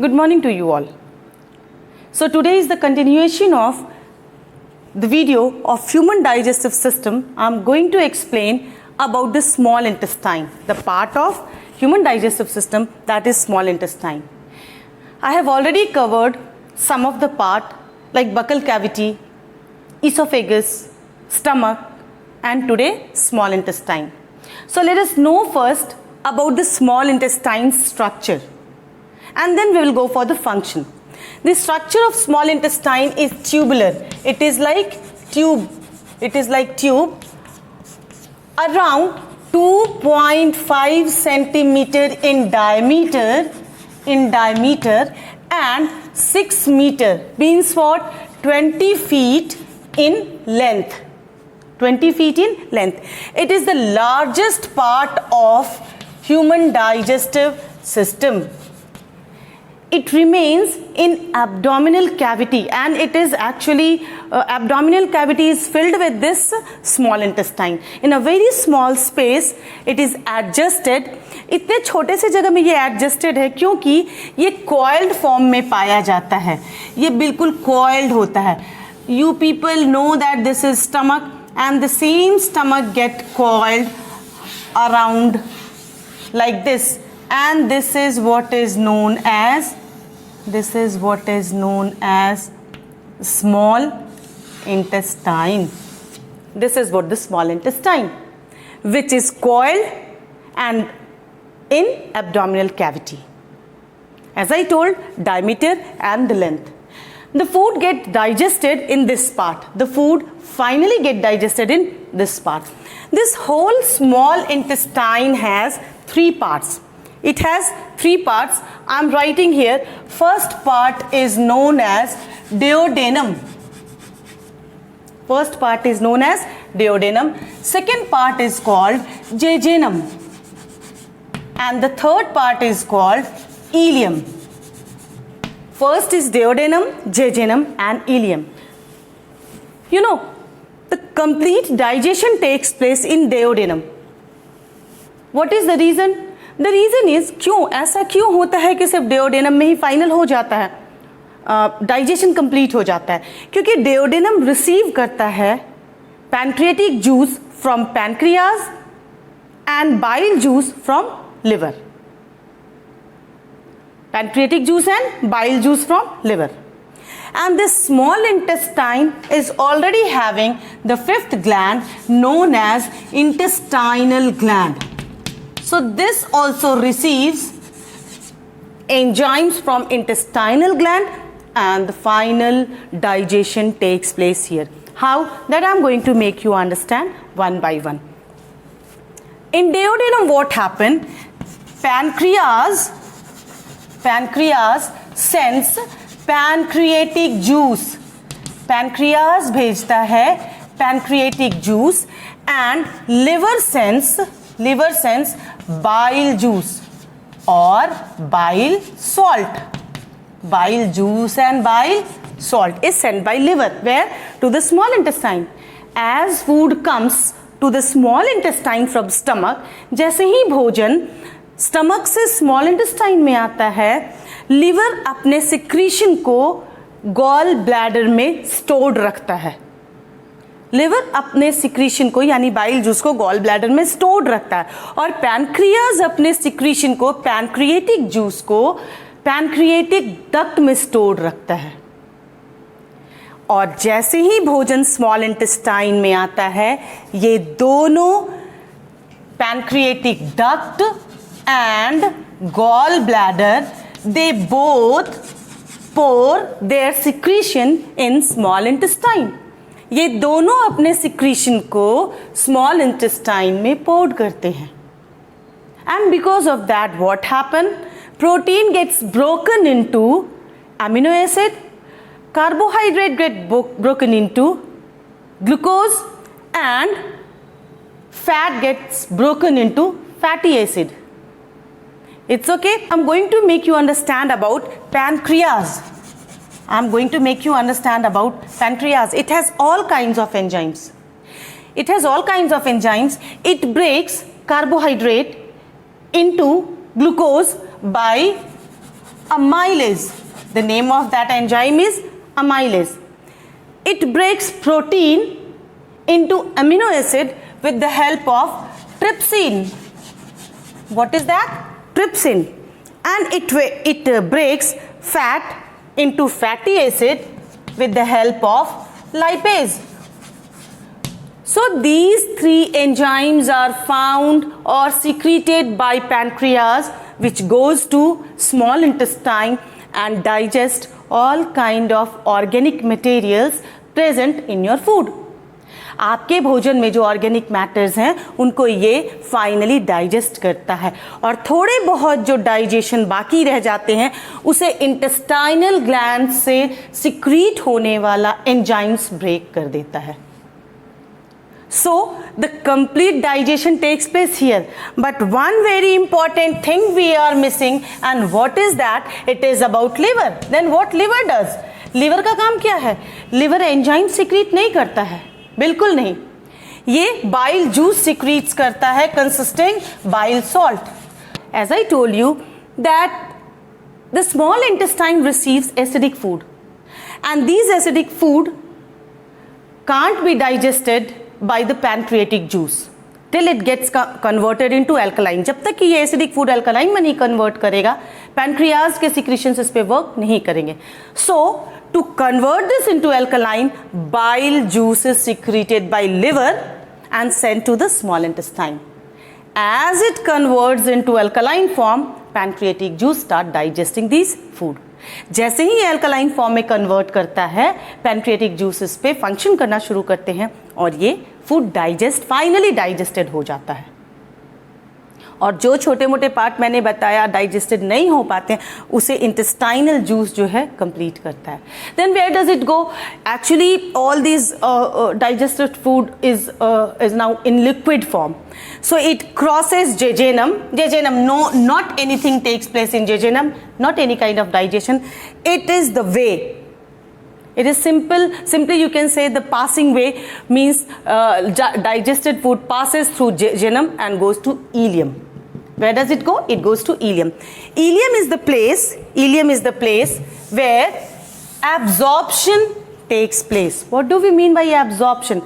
Good morning to you all. So today is the continuation of the video of human digestive system. I am going to explain about the small intestine, the part of human digestive system that is small intestine. I have already covered some of the part like buccal cavity, esophagus, stomach, and today small intestine. So let us know first about the small intestine structure, and then we will go for the function. The structure of small intestine is tubular. It is like tube. It is like tube around 2.5 centimeter in diameter and 6 meter, means what, 20 feet in length. 20 feet in length. It is the largest part of human digestive system. It remains in abdominal cavity, and it is actually abdominal cavity is filled with this small intestine. In a very small space it is adjusted. इतने छोटे से जगह में ये adjusted है क्योंकि ये coiled form में पाया जाता है. ये बिल्कुल coiled होता है. You people know that this is stomach, and the same stomach get coiled around like this, and this is what is known as small intestine. This is what the small intestine, which is coiled and in abdominal cavity. As I told, diameter and the length. The food get digested in this part. The food finally get digested in this part. This whole small intestine has 3 parts. It has 3 parts. I am writing here. First part is known as duodenum. First part is known as duodenum. Second part is called jejunum. And the third part is called ileum. First is duodenum, jejunum, and ileum. You know, the complete digestion takes place in duodenum. What is the reason? The reason is क्यों ऐसा क्यों होता है कि सिर्फ duodenum में ही final हो जाता है, डाइजेशन कंप्लीट हो जाता है? क्योंकि duodenum रिसीव करता है pancreatic juice from pancreas and bile juice from liver. Pancreatic juice and bile juice from liver. And this small intestine is already having the 5th gland known as intestinal gland. So this also receives enzymes from intestinal gland, and the final digestion takes place here. How? That I am going to make you understand one by one. In duodenum what happened? Pancreas sends pancreatic juice. Pancreas भेजता है pancreatic juice, and liver sends bile juice or bile salt. Bile juice and bile salt is sent by liver. Where? To the small intestine. As food comes to the small intestine from stomach, जैसे ही भोजन stomach से small intestine में आता है, liver अपने secretion को gall bladder में stored रखता है. लिवर अपने सिक्रीशन को यानी बाइल जूस को गॉल ब्लैडर में स्टोर्ड रखता है, और पैनक्रियाज अपने सिक्रीशन को पैनक्रिएटिक जूस को पैनक्रिएटिक डक्ट में स्टोर्ड रखता है. और जैसे ही भोजन स्मॉल इंटेस्टाइन में आता है, ये दोनों pancreatic duct and gallbladder, they both pour their secretion in small intestine. ये दोनों अपने secretion को small intestine में pour करते हैं. And because of that what happen? Protein gets broken into amino acid, carbohydrate get broken into glucose, and fat gets broken into fatty acid. It's okay. I'm going to make you understand about pancreas. It has all kinds of enzymes. It breaks carbohydrate into glucose by amylase. The name of that enzyme is amylase. It breaks protein into amino acid with the help of trypsin. What is that? Trypsin. And it breaks fat into fatty acid with the help of lipase. So these three enzymes are found or secreted by pancreas, which goes to small intestine and digest all kind of organic materials present in your food. आपके भोजन में जो organic matters हैं उनको ये finally digest करता है, और थोड़े बहुत जो डाइजेशन बाकी रह जाते हैं उसे इंटेस्टाइनल ग्लैंड से सिक्रीट होने वाला एंजाइम्स ब्रेक कर देता है. So the complete digestion takes place here, but one very important thing we are missing, and what is that? It is about liver. Then what liver does? liver का काम क्या है? liver enzyme secrete नहीं करता है, बिल्कुल नहीं. ये bile juice secretes करता है consisting bile salt. As I told you that the small intestine receives acidic food, and these acidic food can't be digested by the pancreatic juice till it gets converted into alkaline. जब तक कि ये acidic food alkaline में नहीं convert करेगा, pancreas के secretions इस पे वर्क नहीं करेंगे. So to convert this into alkaline, bile juice is secreted by liver and sent to the small intestine. As it converts into alkaline form, pancreatic juice start digesting these food. जैसे ही ये alkaline form में convert करता है, pancreatic juices पे function करना शुरू करते हैं और ये फूड फाइनली डाइजेस्टेड हो जाता है. और जो छोटे मोटे पार्ट मैंने बताया डाइजेस्टेड नहीं हो पाते हैं, उसे इंटेस्टाइनल जूस जो है कंप्लीट करता है. Then where does it go? Actually all this digested food is now in liquid form. So it crosses jejunum. No, not anything takes place in jejunum, not any kind of digestion. It is the way. It is simply you can say the passing way means digested food passes through jejunum and goes to ileum. Where does it go? It goes to ileum. Ileum is the place where absorption takes place. What do we mean by absorption?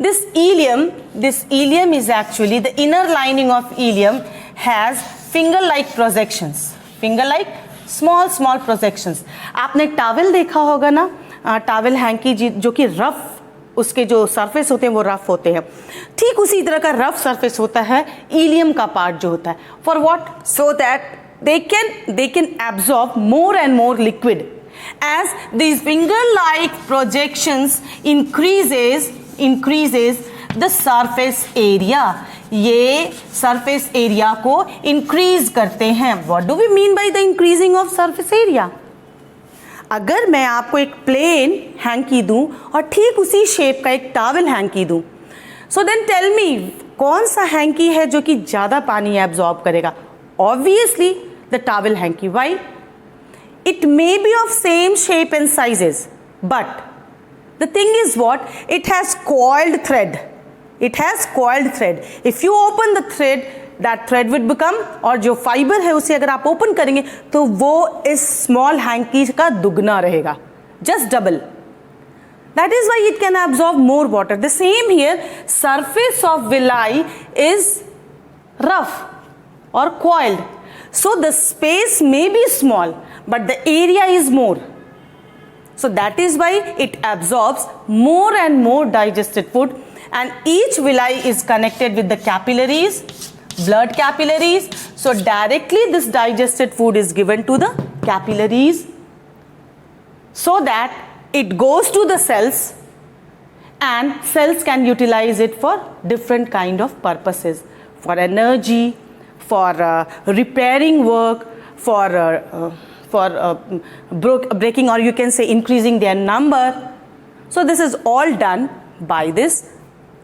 This ileum is actually, the inner lining of ileum has finger-like projections. Finger-like small projections. आपने towel देखा होगा ना, towel hanky जो कि rough, उसके जो surface होते हैं वो रफ होते हैं. ठीक उसी तरह का रफ सरफेस होता है इलियम का पार्ट जो होता है. For what? So that they can absorb more and more liquid. As these finger-like projections increases the surface area. ये surface area को increase करते हैं. What do we mean by the increasing of surface area? अगर मैं आपको एक plane hanky दूं और ठीक उसी शेप का एक टावल हैंकी दूं, so then tell me कौन सा हैंकी है जो कि ज़्यादा पानी एब्जॉर्ब करेगा? Obviously the towel hanky. Why? It may be of same shape and sizes, but the thing is what? It has coiled thread. If you open the thread, that thread would become, और जो fibre है उसे अगर आप open करेंगे तो वो इस स्मॉल हैंकी का दुगना रहेगा, just double. That is why it can absorb more water. The same here, surface of villi is rough or coiled. So the space may be small, but the area is more. So that is why it absorbs more and more digested food, and each villi is connected with the capillaries, blood capillaries. So directly this digested food is given to the capillaries so that it goes to the cells, and cells can utilize it for different kind of purposes, for energy, for repairing work, for breaking, or you can say increasing their number. So this is all done by this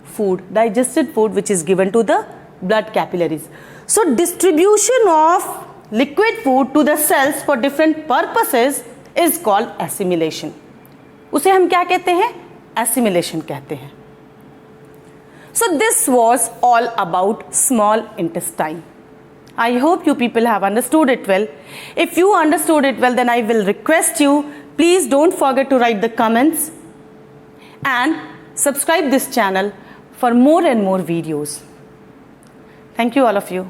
food, digested food, which is given to the blood capillaries. So distribution of liquid food to the cells for different purposes is called assimilation. उसे हम क्या कहते हैं? Assimilation कहते हैं. So this was all about small intestine. I hope you people have understood it well. If you understood it well, then I will request you, please don't forget to write the comments and subscribe this channel for more and more videos. Thank you all of you.